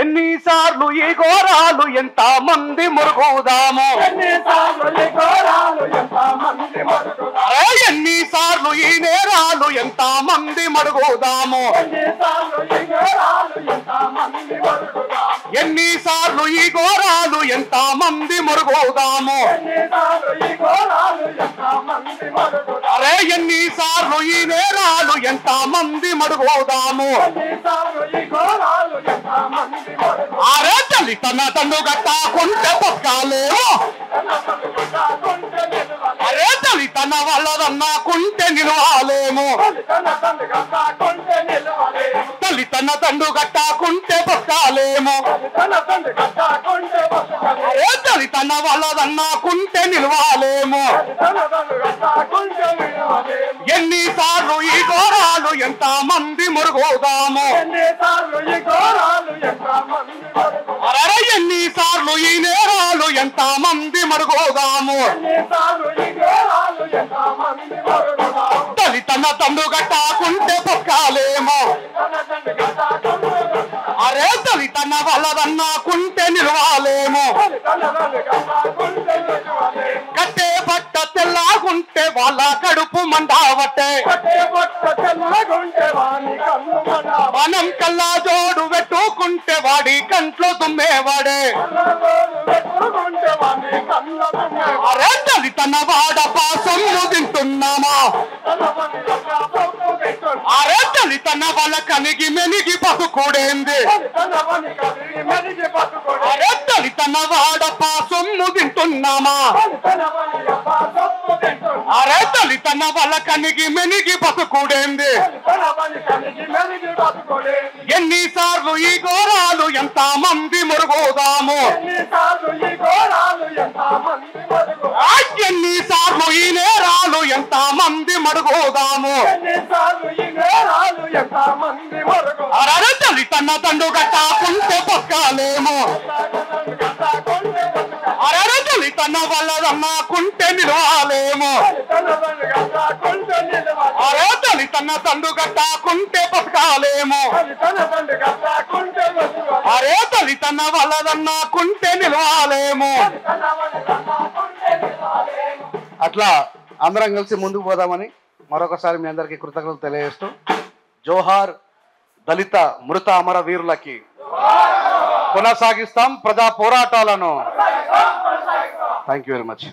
ఎన్నిసార్లు ఈ ఘోరాలు ఎంత మంది మురుగుదాము, ఎన్నిసార్లు ఈ నేరాలు ఎంత మంది మరుగుదాము, ఎన్నిసార్లు ఈ ఘోరాలు ఎంత మంది మరుగుదాము, అరే ఎన్నిసార్లు ఈ నేరాలు ఎంత మంది మరుగుదాము, అరే తల్లి తన తండ్రు కట్టాకుంటే బతకాలేమో, అరే తల్లి తన వాళ్ళదన్నాకుంటే నిలవాలేము, తల్లి తన తండ్రు కట్టాకుంటే బతకాలేము, అరే తల్లి తన వాళ్ళదన్నాకుంటే నిలవాలేము. ఎన్నిసార్లు ఈ ఘోరాలు ఎంత మంది మురుగుదాము, అరే ఎన్నిసార్లు ఈ నేరాలు ఎంత మంది మరుగుదాము, తల్లి తన తండ్రు కట్టాకుంటే బతకాలేమో, అరే తల్లి తన వాళ్ళదన్నాకుంటే నిలవాలేము. కట్టే బట్ట తెల్లాగుంటే వాళ్ళ కడుపు మండావటే, మనం కల్లా జోడు పెట్టుకుంటే వాడి కంట్లో దుమ్మేవాడే, అరే తల్లి తన వాడ పాసము తింటున్నామా, అరే తల్లి తన వాళ్ళ కనిగి మెనిగి బతుకుడేంది, అరే తల్లి తన వాడ పాసము తింటున్నామా, అరే తల్లి తన వాళ్ళ కనిగి మెనిగి బతుకుడేంది. ఎన్నిసార్లు ఈ ఘోరాలు ఎంత మంది మురుగుదాము, ఎన్నిసార్లు ఈ నేరాలు ఎంత మంది మరుగుదాము, అరే తల్లి తన తండ్రు కట్టాకుంటే బతకాలేము, అరే తల్లి తన వాళ్ళదన్నాకుంటే నిలవాలేము, అరే తల్లి తన తండ్రు కట్టాకుంటే బతకాలేము, అరే తల్లి తన వాళ్ళదన్నాకుంటే నిలవాలేము. అట్లా అందరం కలిసి ముందుకు పోదామని మరొకసారి మీ అందరికీ కృతజ్ఞతలు తెలియజేస్తూ, జోహార్ దళిత మృత అమర వీరులకి. కొనసాగిస్తాం ప్రజా పోరాటాలను. Thank you very much.